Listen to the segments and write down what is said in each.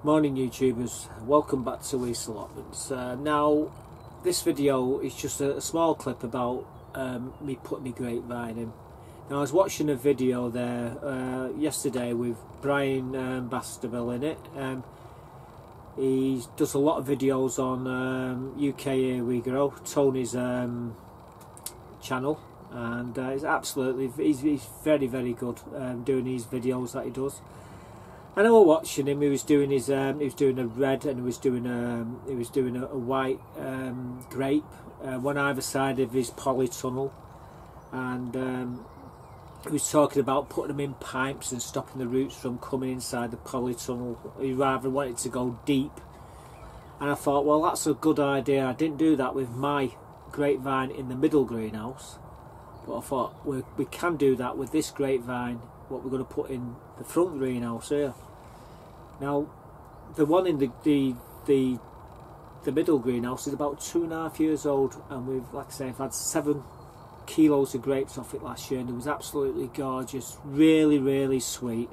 Morning YouTubers, welcome back to Weaste Allotments. Now this video is just a small clip about me putting my grape vine in. Now I was watching a video there yesterday with Brian Bastable in it. He does a lot of videos on UK Here We Grow, Tony's channel, and he's very good doing these videos that he does. And I was watching him. He was doing his a red, and he was doing a white grape, one either side of his polytunnel, and he was talking about putting them in pipes and stopping the roots from coming inside the polytunnel. He rather wanted to go deep, and I thought, well, that's a good idea. I didn't do that with my grapevine in the middle greenhouse, but I thought we can do that with this grapevine, what we're going to put in the front greenhouse here. Now the one in the middle greenhouse is about 2.5 years old, and we've, like I say, I've had 7 kilos of grapes off it last year, and it was absolutely gorgeous, really sweet,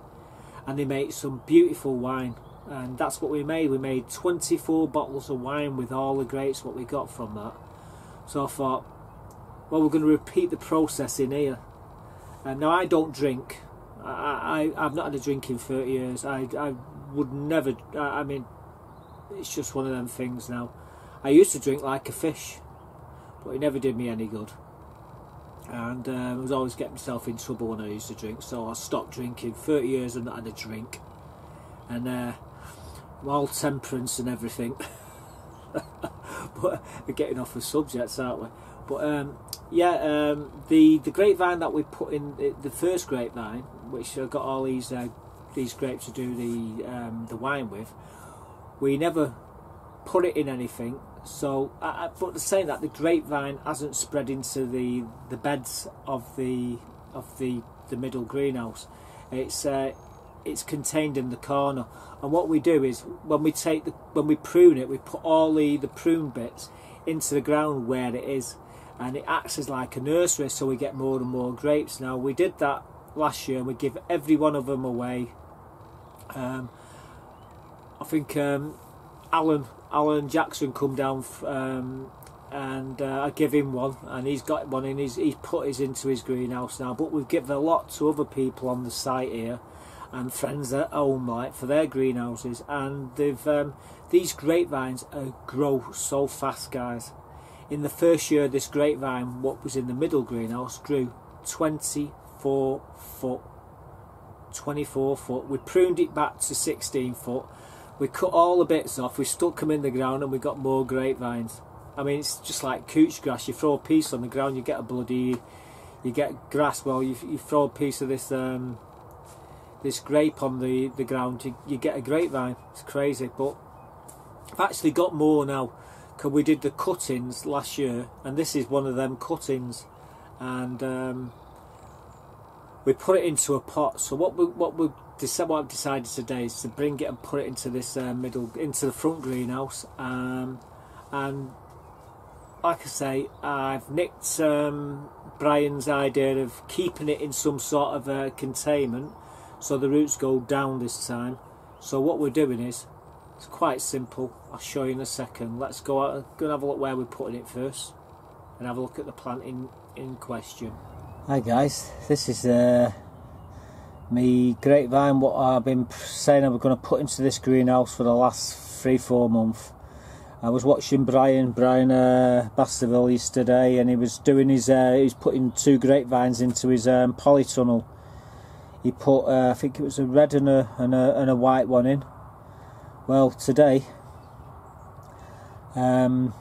and they make some beautiful wine, and that's what we made. We made 24 bottles of wine with all the grapes what we got from that. So I thought, well, we're going to repeat the process in here. And now I don't drink. I've not had a drink in 30 years. I would never, I mean, it's just one of them things now. I used to drink like a fish, but it never did me any good. And I was always getting myself in trouble when I used to drink, so I stopped drinking. 30 years I've not had a drink. And I'm all temperance and everything. But we're getting off the subjects, aren't we? But yeah, the grapevine that we put in, the first grapevine, which I got all these grapes to do the wine with, we never put it in anything. So, but saying that, the grapevine hasn't spread into the beds of the middle greenhouse. It's contained in the corner. And what we do is, when we prune it, we put all the prune bits into the ground where it is, and it acts as like a nursery, so we get more and more grapes. Now we did that last year, and we give every one of them away. I think Alan Jackson come down and I give him one, and he's got one, and he's put his into his greenhouse now. But we've given a lot to other people on the site here, and friends at home, like, for their greenhouses, and these grapevines grow so fast, guys. In the first year, this grapevine, what was in the middle greenhouse, grew 24 foot. 24 foot. We pruned it back to 16 foot. We cut all the bits off, we stuck them in the ground, and we got more grapevines. I mean, it's just like couch grass. You throw a piece on the ground, you get you get grass. Well, you throw a piece of this this grape on the ground, you get a grapevine. It's crazy. But I've actually got more now, because we did the cuttings last year, and this is one of them cuttings, and we put it into a pot. So what I've decided today is to bring it and put it into this into the front greenhouse, and like I say, I've nicked Brian's idea of keeping it in some sort of a containment, so the roots go down this time. So what we're doing is, it's quite simple. I'll show you in a second. Let's go out and have a look where we're putting it first, and have a look at the plant in question. Hi guys, this is me grapevine, what I've been saying I was going to put into this greenhouse for the last 3-4 months. I was watching Brian Bastable yesterday, and he was doing he's putting 2 grapevines into his polytunnel. He put I think it was a red and a white one in. Well, today, after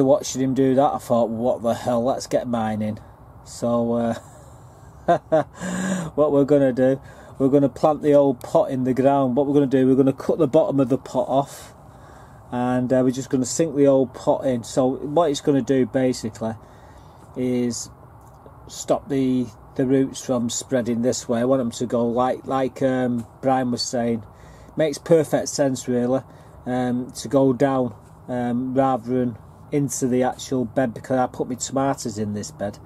watching him do that, I thought, what the hell, let's get mine in. So what we're going to do, we're going to plant the old pot in the ground. What we're going to do, we're going to cut the bottom of the pot off, and we're just going to sink the old pot in. So what it's going to do basically is stop the roots from spreading this way. I want them to go like Brian was saying. Makes perfect sense really, to go down rather than into the actual bed, because I put my tomatoes in this bed.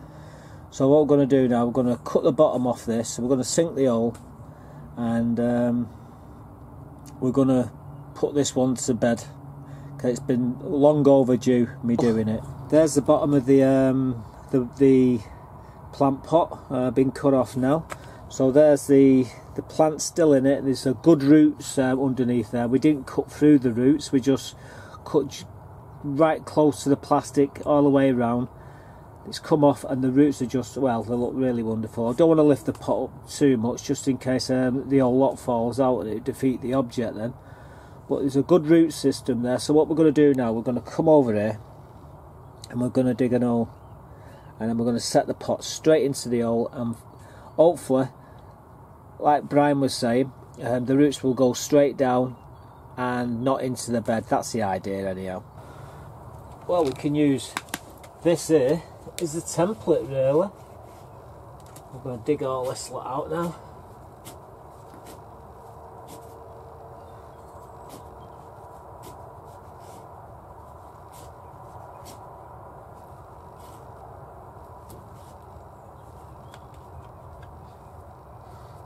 So what we're going to do now, we're going to cut the bottom off this, so we're going to sink the hole, and we're going to put this one to bed, because it's been long overdue me doing it. There's the bottom of the plant pot, been cut off now. So there's the plant still in it. There's a good roots underneath there. We didn't cut through the roots, we just cut right close to the plastic all the way around. It's come off and the roots are just, well, they look really wonderful. I don't want to lift the pot up too much just in case the whole lot falls out and it defeat the object then. But there's a good root system there. So what we're going to do now, we're going to come over here and we're going to dig an hole, and then we're going to set the pot straight into the hole, and hopefully, like Brian was saying, the roots will go straight down and not into the bed. That's the idea anyhow. Well, we can use this here as a template really. We're going to dig all this lot out now.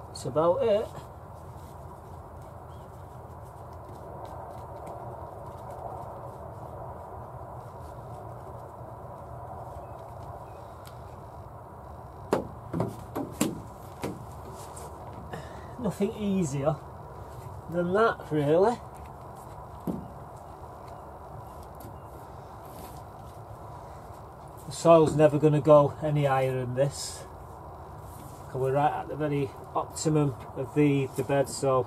That's about it. Nothing easier than that really. The soil's never going to go any higher than this. We're right at the very optimum of the bed, so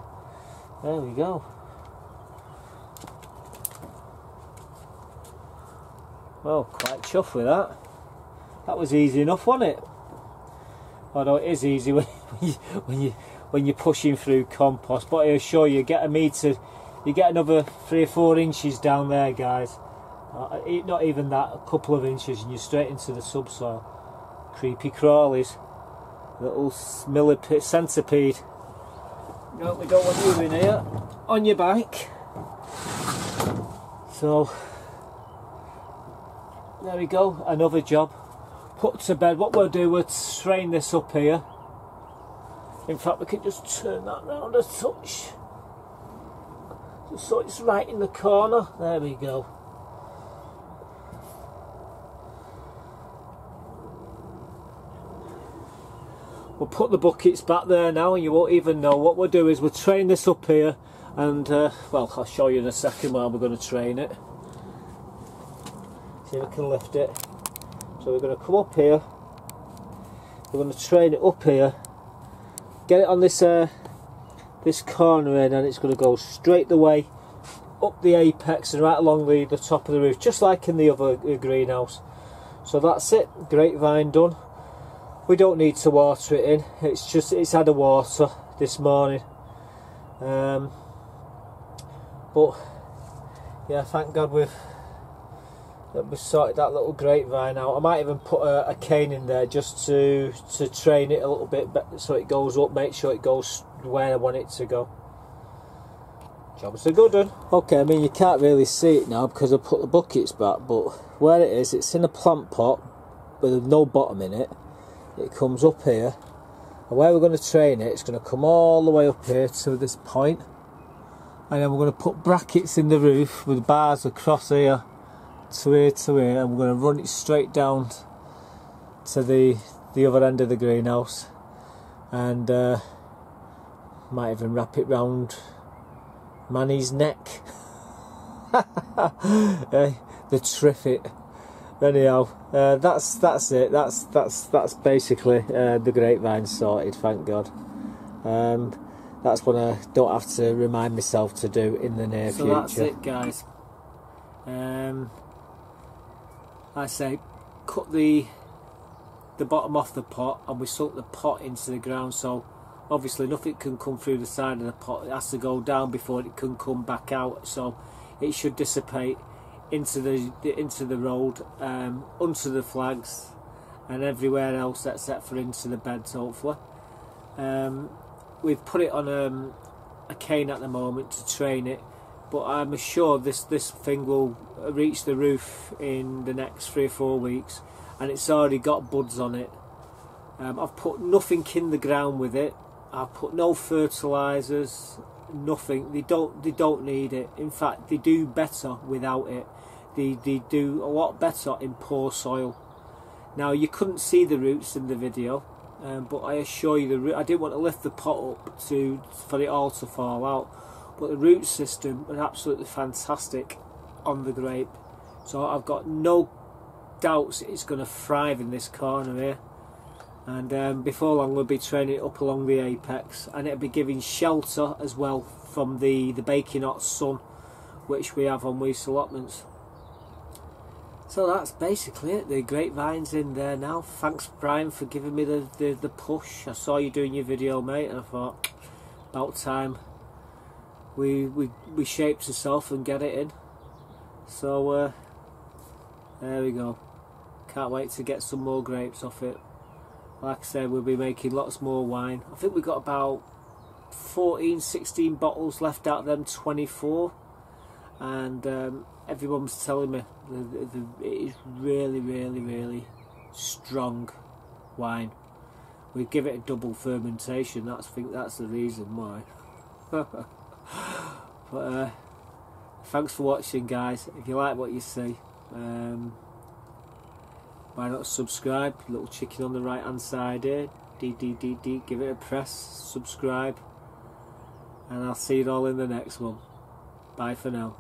there we go. Well, quite chuffed with that. That was easy enough, wasn't it? Although it is easy when you're pushing through compost, but I assure you, get a metre, you get another 3 or 4 inches down there, guys. Not even that, a couple of inches, and you're straight into the subsoil. Creepy crawlies. Little millipede centipede. No, we don't want you in here on your bike. So there we go, another job put to bed. What we'll do, we'll strain this up here. In fact, we can just turn that round a touch, just so it's right in the corner. There we go. We'll put the buckets back there now and you won't even know. What we'll do is we'll train this up here, and well, I'll show you in a second while we're going to train it. See if I can lift it. So we're going to come up here, we're going to train it up here, get it on this this corner in, and it's going to go straight the way up the apex and right along the top of the roof, just like in the other greenhouse. So that's it, grapevine done. We don't need to water it in, it's had a water this morning. But yeah, thank God we've sorted that little grapevine out. I might even put a cane in there just to train it a little bit so it goes up, make sure it goes where I want it to go. Job's a good one. Okay, I mean you can't really see it now because I put the buckets back, but where it is, it's in a plant pot with no bottom in it. It comes up here, and where we're going to train it, it's going to come all the way up here to this point, and then we're going to put brackets in the roof with bars across here to here to here, and we're going to run it straight down to the other end of the greenhouse, and might even wrap it round Manny's neck. The triffit. Anyhow, that's it. That's basically the grapevine sorted. Thank God. That's what I don't have to remind myself to do in the near future. So that's it, guys. I say, cut the bottom off the pot, and we sunk the pot into the ground. So obviously nothing can come through the side of the pot. It has to go down before it can come back out. So it should dissipate into the road, onto the flags, and everywhere else except for into the beds. Hopefully, we've put it on a cane at the moment to train it, but I'm sure this thing will reach the roof in the next 3 or 4 weeks, and it's already got buds on it. I've put nothing in the ground with it. I've put no fertilisers, nothing. They don't need it. In fact, they do better without it. They do a lot better in poor soil. Now, you couldn't see the roots in the video, but I assure you, I didn't want to lift the pot up for it all to fall out. But the root system was absolutely fantastic on the grape. So I've got no doubts it's going to thrive in this corner here. And before long we'll be training it up along the apex, and it'll be giving shelter as well from the baking hot sun which we have on Weaste Allotments. So that's basically it. The grapevine's in there now. Thanks, Brian, for giving me the push. I saw you doing your video, mate, and I thought about time we shaped ourselves and get it in. So there we go. Can't wait to get some more grapes off it. Like I said, we'll be making lots more wine. I think we've got about 14-16 bottles left out of them 24, and everyone's telling me it is really strong wine. We give it a double fermentation. I think that's the reason why. But thanks for watching, guys. If you like what you see, why not subscribe? Little chicken on the right hand side here. Give it a press, subscribe, and I'll see you all in the next one. Bye for now.